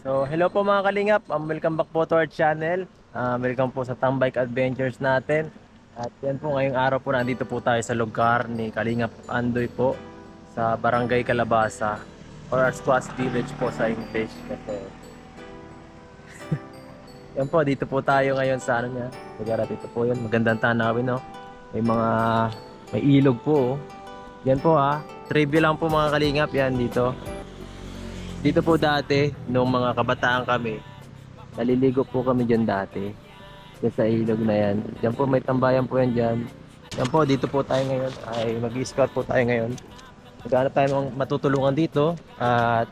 So, hello po mga kalingap. Welcome back po to our channel. Welcome po sa Tambike Adventures natin. At yan po, ngayong araw po nandito po tayo sa lugar ni Kalingap Andoy po sa Barangay Calabasa or Ascuas Village po sa English. Kasi yan po, dito po tayo ngayon sa ano niya. Lugar at ito po yun. Magandang tanawin, no? May ilog po. Yan po trivia lang po mga kalingap yan dito. Dito po dati, nung mga kabataan kami, naliligo po kami dyan dati. Dyan sa ilog na yan. Dyan po may tambayan po yan dyan. Yan po, dito po tayo ngayon. Ay mag-i-scout po tayo ngayon. Maghanap tayo ng matutulungan dito. At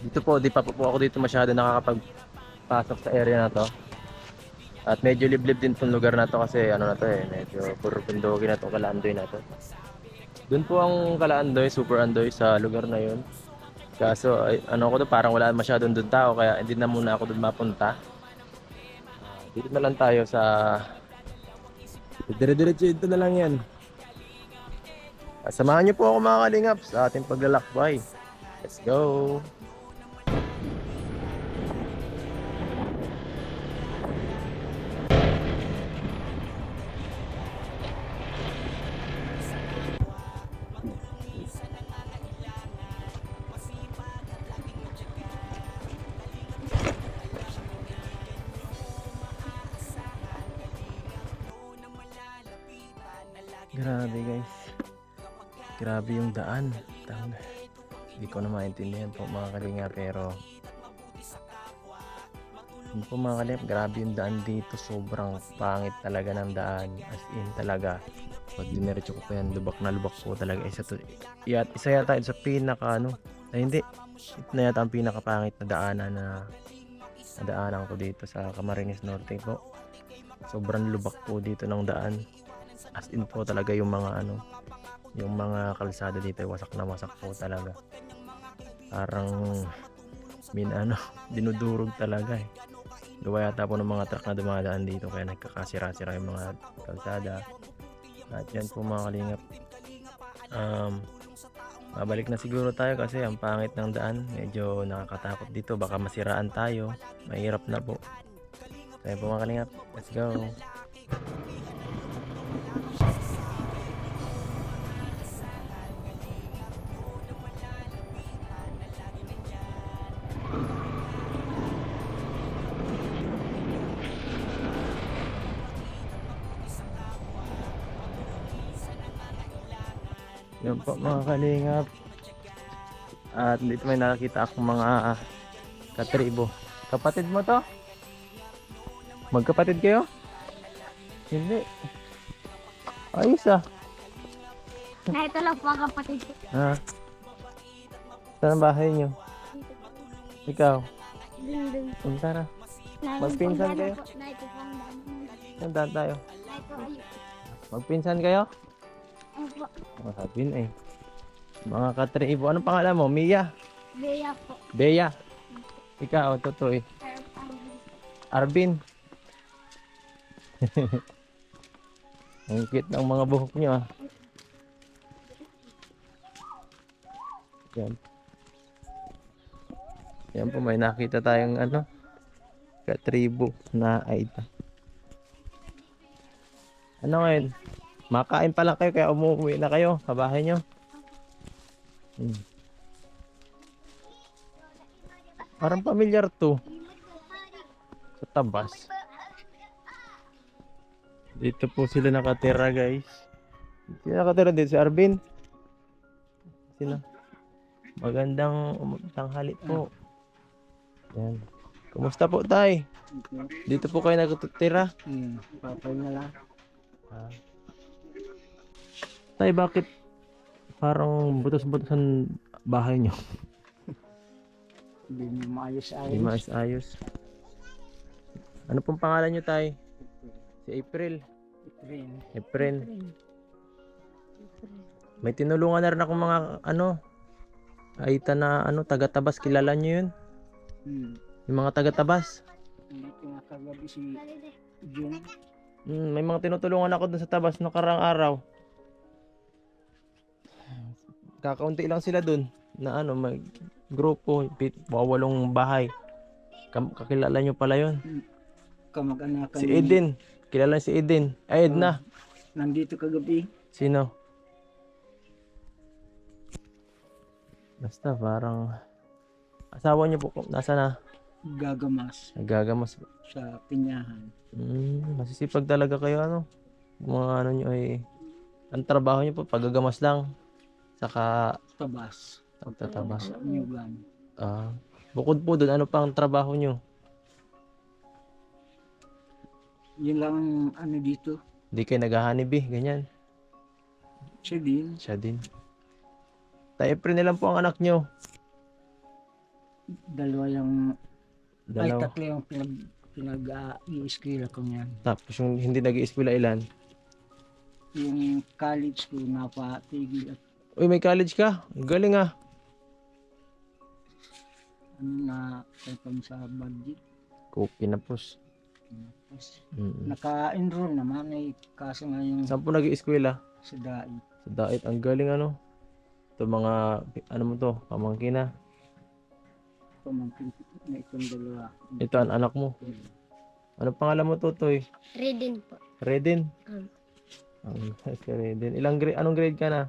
dito po, di pa po ako dito masyado nakakapagpasok sa area na to. At medyo liblib din itong lugar na to kasi ano na to medyo puro bundogi na to, Kalandoy na to. Doon po ang Kalandoy, Super Andoy sa lugar na yun. Kaso ano ko to, parang wala masyadong doon tao kaya hindi na muna ako doon mapunta. Dito na lang tayo sa dire-diretso, ito na lang yan. Samahan niyo po ako mga kalingap sa ating paglalakbay. Let's go! Grabe guys. Grabe yung daan. Hindi ko na maintindihan po mga kalinga, pero hindi po mga kalinga, grabe yung daan dito. Sobrang pangit talaga ng daan. As in talaga. Pag diniretso ko pa yan, lubak na lubak po talaga. Isa yata sa pinaka hindi. Ito na yata ang pinakapangit na daanan ko dito sa Camarines Norte po. Sobrang lubak po dito ng daan. As in po talaga yung mga yung mga kalsada dito wasak na wasak po talaga. Parang dinudurog talaga Gawa yata po ng mga truck na dumadaan dito kaya nagkakasira-sira yung mga kalsada. At yan po mga kalingap. Babalik na siguro tayo kasi ang pangit ng daan. Medyo nakakatakot dito. Baka masiraan tayo. Mahirap na po. Kaya po mga kalingap. Let's go. Yan po mga kalingap. At dito may nakakita akong mga katribo. Kapatid mo to? Magkapatid kayo? Hindi. Ayos Na ito lang po ang kapatid ko. Saan ang bahay nyo? Ikaw? Ding. Tara. Magpinsan kayo? Na ito po ang daan. Sandaan tayo. Na ito ay. Magpinsan kayo? Opo. Sabihin Mga katribo. Anong pangalan mo? Mia? Bea po. Bea? Ikaw, Totoy? Arvin? Ang cute ng mga buhok nyo Yan. Yan po, may nakita tayong katribo na aita. Ano ngayon? Makain pa lang kayo kaya umuwi na kayo sa bahay nyo. Parang familiar to. Sa tabas. Dito po sila nakatira guys. Sino nakatira dito? Si Arvin? Sino? Magandang tanghali po. Yan. Kumusta po tay? Dito po kayo nagtutira? Papay na lang. Tay, bakit parang butas-butasan bahay nyo? Hindi mo maayos-ayos. Hindi maayos-ayos. Ano pong pangalan nyo tay? Si April. April. May tinulungan na rin akong mga aita na taga-tabas. Kilala nyo yun? Yung mga taga-tabas. Hindi pinakagabi si June. May mga tinutulungan ako dun sa tabas no karang araw. Kakaunti lang sila dun na grupo, mga 8 bahay. Kakilala nyo pala yun. Kamag-anakan Si ni- Eden. Kilala si Eden. Ay, Edna. Nandito kagabi. Sino? Basta parang asawa niyo po nasa na? Gagamas Naggagamas. sa Pinyahan. Masisipag talaga kayo ano. Mga ano niyo ay ang trabaho niyo po paggagamas lang. Saka Tabas. pagtatabas. Sa Nyugan. Bukod po doon, ano pang trabaho niyo? Yun lang ang ano dito. Hindi kayo naghahanib ganyan. Siya din. Siya din. April na lang po ang anak niyo. Dalawa yung, ay Dalawa. tatlo yung pinag-i-eskwela ko niyan. Tapos yung hindi nag-i-eskwela ilan? Yung college ko napatigil at Uy, may college ka? Ang galing ah. ano na kung sa budget. Kinapos. Tapos, Mm. naka-enroll naman ay kaso nga yung Saan po nag-i-eskwela? sa DAI. Sa Dait. Ang galing ano. Ito mga, ano mo to, pamangkin na. Pamangkin na itong dalawa. Ito ang anak mo. Ano pangalan mo, Totoy? Redin po. Reden? Um, Si Reden. Anong grade ka na?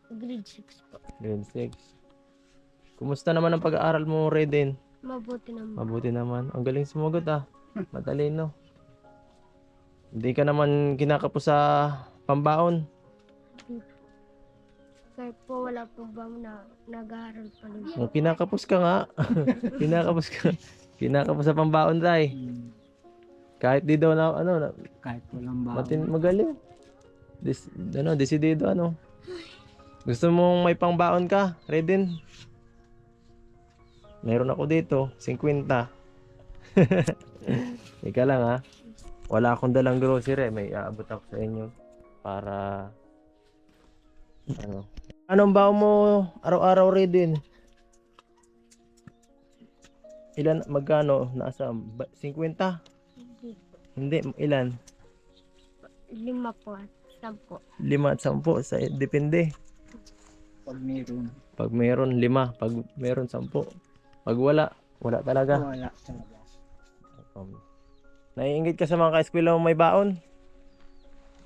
grade 6 po. Grade 6. Kumusta naman ang pag-aaral mo, Reden? Mabuti naman. Mabuti naman. Ang galing sumagot ah. Matalino. Hindi ka naman kinakapos sa pambaon. Kahit po wala po ba na nag-aaral pa rin. Kung kinakapos ka nga. kinakapos ka. Kinakapos sa pambaon, tay. Kahit di daw na, ano, Kahit walang baon. magaling. Desidido, ano. Gusto mong may pangbaon ka, Reden? Meron ako dito, 50. Ika lang ha. Wala akong dalang grocery, may aabot ako sa inyo para ano. Anong baon mo araw-araw, Reden? Ilan magkano? Nasa 50? Hindi, ilan? 5 po at 10. 5 at 10 sa depende. Pag meron. Pag meron 5, pag meron 10. Pag wala talaga. Wala talaga. Naiingit ka sa mga ka-eskwela mo may baon?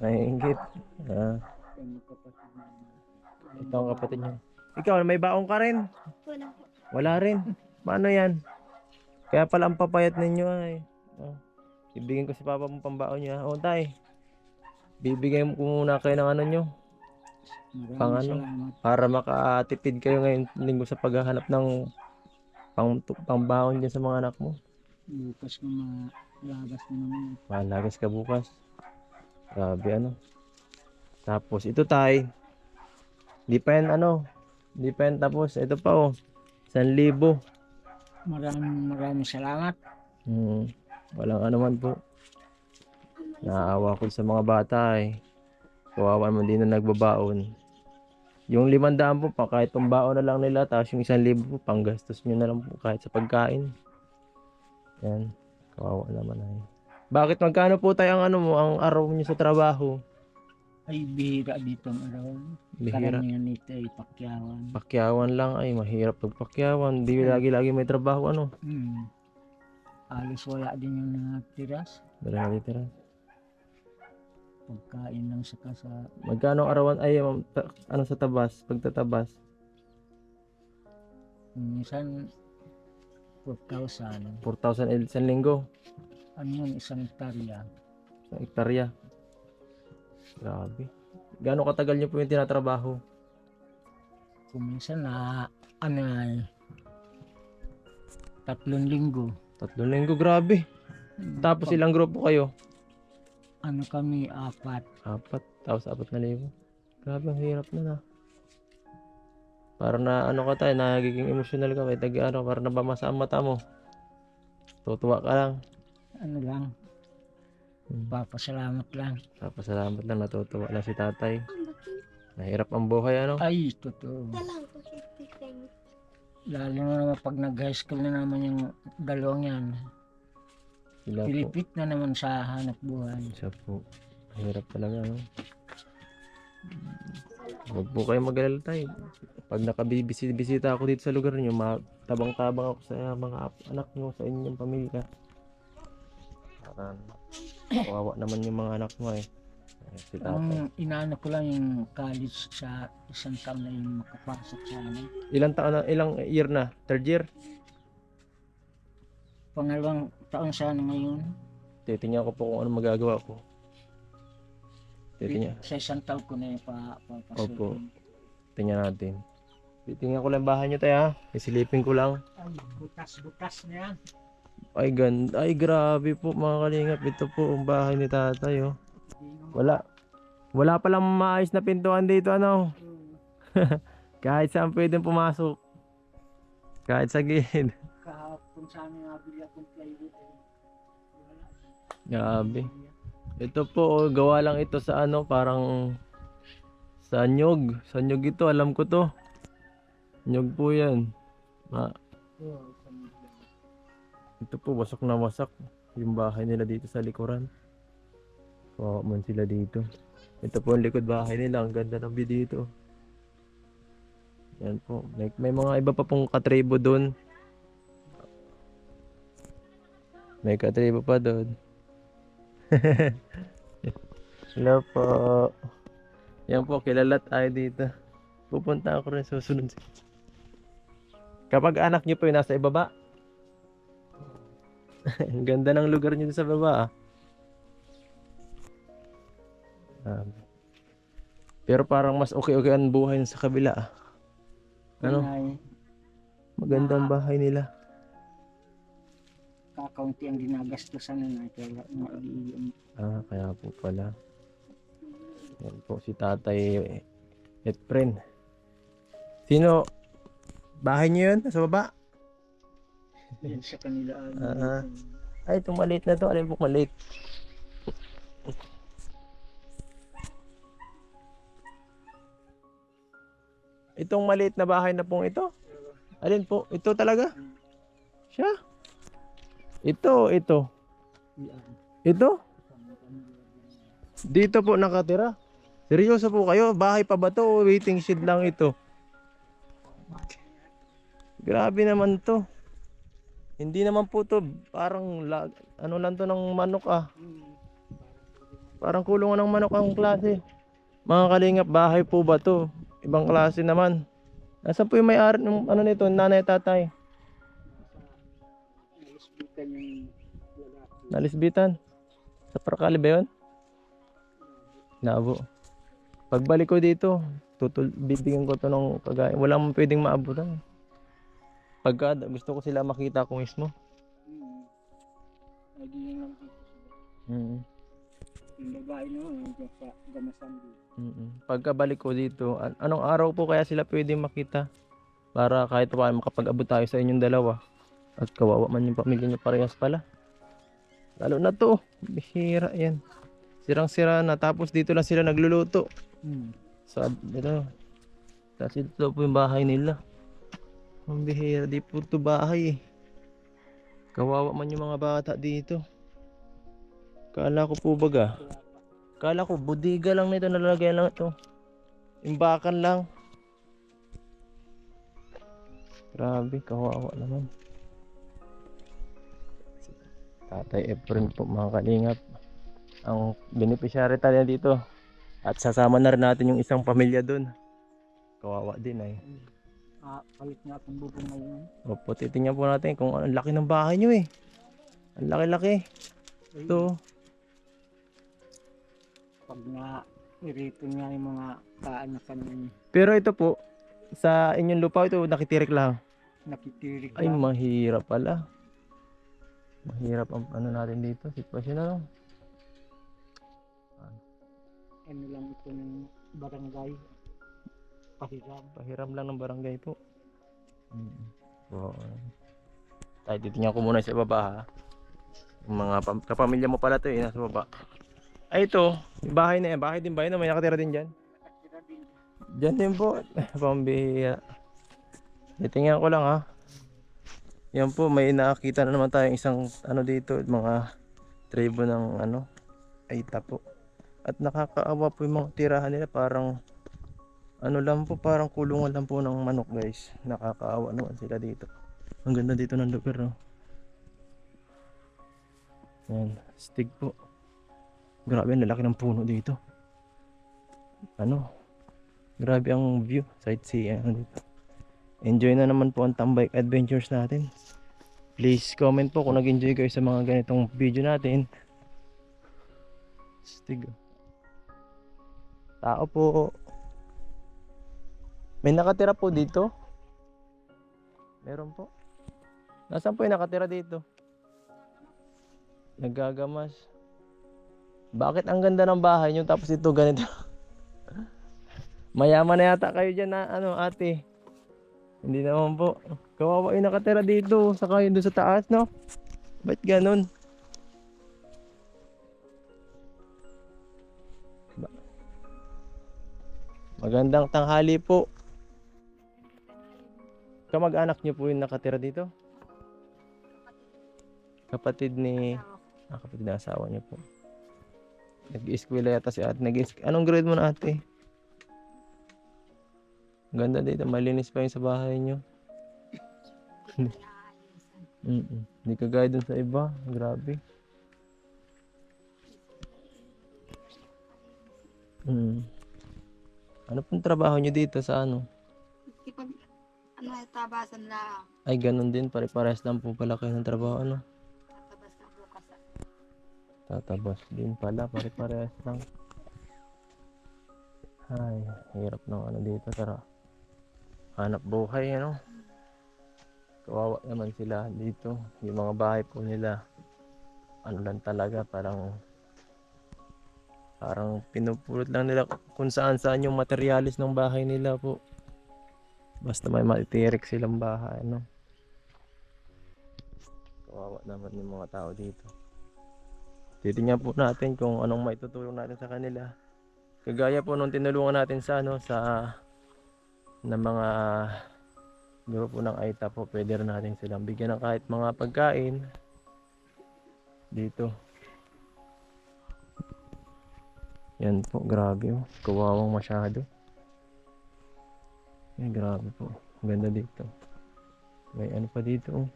Naiingit. Yung kapatid namin. Ito ang kapatid niya. Ikaw, may baon ka rin? Wala po. Wala rin. Paano yan? Kaya pala ang papayat ninyo ay. Ibigyan ko si papa mo pambaon niya. Tay. Bibigyan ko muna kayo ng ano nyo. Pang Maraming ano? salamat. Para makatipid kayo ngayon linggo sa paghahanap ng pangbaon dyan sa mga anak mo. Bukas ko malagas na naman. Malagas ka bukas. Grabe ano. Tapos ito tay. Di pa yan tapos. Ito pa 1,000. Maraming salamat. Walang ano man po. Naawa ko sa mga bata Kawawa naman din na nagbabaon. Yung 500 po pa kahit pambaon na lang nila. Tapos yung 1,000 po panggastos nyo na lang po kahit sa pagkain. Yan. Kawawa naman Bakit magkano po tayo ang araw nyo sa trabaho? Ay bihira dito ang araw. Bihira. Karamihan nito ay pakyawan. Pakyawan lang mahirap pagpakyawan. Di lagi-lagi may trabaho Alos wala din yung natiras. Wala na litera. Pagkain lang saka sa Magkano arawan sa tabas, pagtatabas? minsan 4,000. 4,000 isang linggo, Ano yun, isang hektarya. isang hektarya. Grabe. Gaano katagal niyo po yung tinatrabaho? Kung minsan na ano ay 3 linggo. 3 linggo, grabe. Tapos ilang grupo kayo? Ano kami, 4. 4, tapos 4,000. Grabe, ang hirap na. Para na ka tayo, nagiging emotional ka, may para nabamasa ang mata mo. Tutuwa ka lang. Ano lang, papasalamat lang. Papasalamat lang, natutuwa lang si tatay. Nahirap ang buhay, Ay, totoo. Talang po. Lalo na naman pag nag-high school na naman yung dalawang yan. Sila po. Pilipit na naman sa hanap buhay. Siya po. Mahirap talaga, Huwag po kayo mag-alala tayo. Pag nakabibisita ako dito sa lugar niyo, tabang-tabang ako sa mga anak niyo, sa inyong pamilya. Para kawawa naman yung mga anak mo eh. Si tatay. Ang inaano ko lang yung college sa isang taon na yung makapasok sa amin. Ilang taon na, ilang year na? Third year? Pangalawang taon sana ngayon. Titingnan ko po kung ano magagawa ko. Titingnan. Sa isang taon ko na yung papasok. Opo. Tingnan natin. Titingnan ko lang bahay niyo tayo ha. Isilipin ko lang. Ay, butas-butas na yan. Ay ganda. Ay grabe po mga kalingap. Ito po ang bahay ni tatay oh. Wala palang maayos na pintuan dito ano. Kahit saan pwedeng pumasok. Kahit sa gilid. Kahapon sana nabili akong plywood. Wala. Grabe. Ito po oh, gawa lang ito sa ano parang sa nyog. Sa nyog ito alam ko to. Nyog po yan. Ito po wasak na wasak. Yung bahay nila dito sa likuran. Kawawa man sila dito. Ito po ang likod bahay nila. Ang ganda ng view dito. Yan po. May mga iba pa pong katribo doon. May katribo pa doon. Hello po. Yan po, kilala tayo dito. Pupunta ako rin susunod. Kapag anak niyo po yung nasa ibaba. Ang ganda ng lugar niyo sa baba. Pero parang mas okay ang buhay sa kabila. Ano? Magandang bahay nila. Kakaunti ang ginagastusan na kaya maiiyon. Kaya po pala. Yan po si tatay Efren. Sino? Bahay niyo yun? Sa baba? Yan sa kanila. Ay, itong maliit na to. Alin po maliit? Itong maliit na bahay na pong ito? Alin po? Ito talaga? Siya? Ito. Ito? Dito po nakatira? Seryoso po kayo? Bahay pa ba to? O waiting shed lang ito? Grabe naman to. Hindi naman po to parang ano lang to ng manok ah. Parang kulungan ng manok ang klase. Mga kalingap, bahay po ba to? Ibang klase naman. Nasaan po yung may-ari ng ano nito, nanay tatay? Nalisbitan. Sa Parkali ba yun? Nabo. Pagbalik ko dito, bibigyan ko to ng kagaya. Wala mong pwedeng maabutan. Pagka gusto ko sila makita ko mismo. Yung babae naman, sa Gamasan din. Pagkabalik ko dito, anong araw po kaya sila pwedeng makita? Para kahit pa makapag-abot tayo sa inyong dalawa. At kawawa man yung pamilya nyo parehas pala. Lalo na to, bihira yan. Sirang-sira na, tapos dito lang sila nagluluto. Sa dito. Tapos ito po yung bahay nila. Ang bihira, di po ito bahay eh. Kawawa man yung mga bata dito. Kala ko po baga. Kala ko budiga lang nito, nalalagay lang ito. Imbakan lang. Grabe, kawawa naman. Tatay Efren po mga kalingap. Ang beneficiary tayo dito. At sasama na rin natin yung isang pamilya dun. Kawawa din ay. Palit nga itong bubong ngayon. Opo, titingnan po natin kung ang laki ng bahay nyo eh. Ang laki-laki. Ito. Pag nga iripon nga yung mga kaanakan ng Pero ito po, sa inyong lupa ito nakitirik lang. nakitirik Ay, lang. mahirap pala. Mahirap ang ano natin dito. Sitwasyon na lang. Ano lang ito ng barangay. Pahiram. Pahiram lang ng barangay po. Oo. Tayo titingnan ko muna sa baba ha. Yung mga kapamilya mo pala to eh, nasa baba. Ay ito, yung bahay na yan. Bahay din ba yun? May nakatira din dyan? Dyan din po. Pambihira. Titingnan ko lang ha. Yan po, may nakakita na naman tayong isang ano dito. Mga tribo ng ano. Aita po. At nakakaawa po yung mga tirahan nila. Parang Ano lang po, parang kulungan lang po ng manok guys. Nakakaawa naman sila dito. Ang ganda dito ng lugar, no? Yan, stig po. Grabe, ang lalaki ng puno dito. Ano? Grabe ang view, sightseeing ano dito. Enjoy na naman po ang tambay adventures natin. Please comment po kung nag-enjoy kayo sa mga ganitong video natin. Stig. Tao po. May nakatira po dito? Meron po. Nasaan po yung nakatira dito? Naggagamas. Bakit ang ganda ng bahay nyo tapos ito ganito? Mayaman na yata kayo dyan na ano ate. Hindi naman po. Kawawa yung nakatira dito. Saka yun doon sa taas, no? Ba't ganun? Magandang tanghali po. Kamag-anak niyo po yung nakatira dito? Kapatid ni... kapatid na asawa niyo po. Nag-i-eskwela yata si ate. Anong grade mo na ate? Ganda dito. Malinis pa yung sa bahay niyo. Hindi kagaya dun sa iba. Grabe. Ano pong trabaho niyo dito sa ano? Kapag tabasan lang, Ay, ganun din. Pare-pares lang po pala kayo ng trabaho, ano? tabas na bukas. Tatabas din pala. Pare-pares lang. Ay, hirap ng ano dito. Tara. Hanap buhay, ano? Kawawa naman sila dito. Yung mga bahay po nila. Ano lang talaga, parang pinupulot lang nila kung saan yung materialis ng bahay nila po. Basta may matitirik silang bahay, no? Kawawa naman yung mga tao dito. Titingnan po natin kung anong maitutulong natin sa kanila. Kagaya po nung tinulungan natin sa ano, sa mga grupo ng AITA po, pwede rin natin silang bigyan ng kahit mga pagkain dito. Yan po, grabe oh. Kawawang masyado. Ay, grabe po. Ang ganda dito. May ano pa dito oh.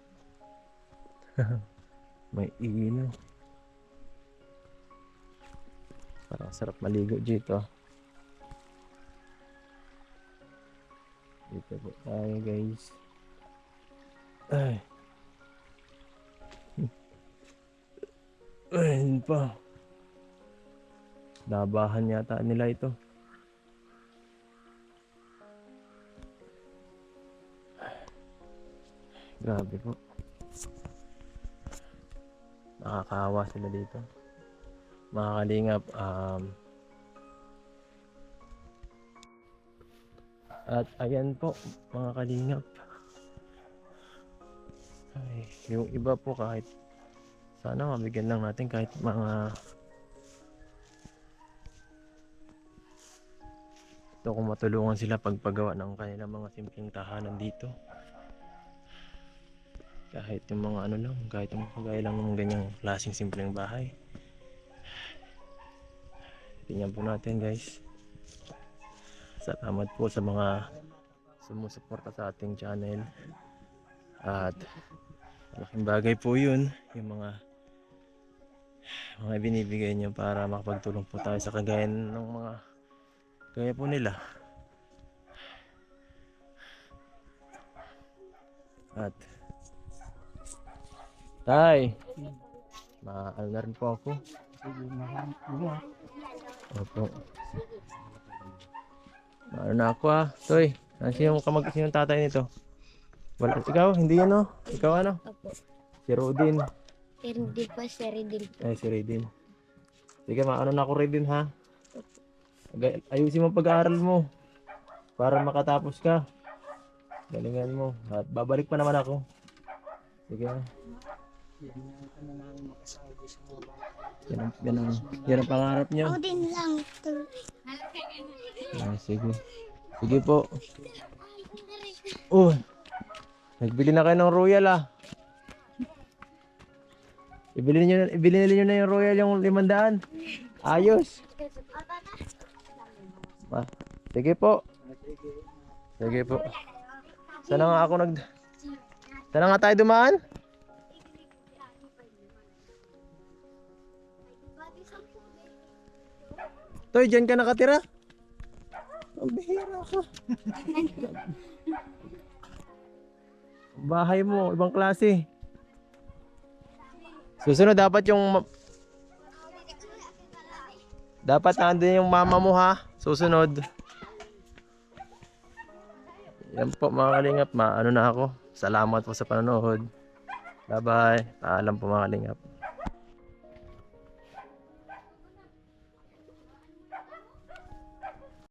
May ilaw. Parang sarap maligo dito. Dito po tayo guys. Ay. Ay, yun pa. Labahan yata nila ito. Grabe po. Nakakahawa sila dito. Mga kalingap, at ayan po mga kalingap. Ay, yung iba po kahit sana mabigyan lang natin kahit mga ito kung matulungan sila pagpagawa ng kanilang mga simpleng tahanan dito. Kahit yung mga ano lang, kahit yung kagaya lang ng ganyang klaseng simpleng bahay. Tingnan po natin guys. Salamat po sa mga sumusuporta sa ating channel. At malaking bagay po yun, yung mga binibigay nyo para makapagtulong po tayo sa kagaya ng mga gaya po nila. At tay, maano na rin po ako. Opo. Maano na ako Toy, sinong tatay nito? Wala, ikaw? Hindi yan no? Ikaw ano? Opo. Si Rodin. Hindi pa si Ridin po. Ay, si Rodin. Sige, maano na ako Rodin ha? Ayusin mo pag-aaral mo para makatapos ka. Galingan mo. At babalik pa naman ako. Sige. Yan ang pangarap niyo. Ako din lang. Ay, sige. Sige po. Oh, nagbili na kayo ng royal Ibili niyo na yung royal yung 500. Ayos. Sige po. Sige po. Sana nga ako Sana nga tayo dumaan? Toy, dyan ka nakatira? Ang bihira ka. Bahay mo, ibang klase. Susunod dapat dapat nandun yung mama mo ha. Susunod. Yan po mga kalingap, maano na ako. Salamat po sa panonood. Bye bye. Paalam po mga kalingap.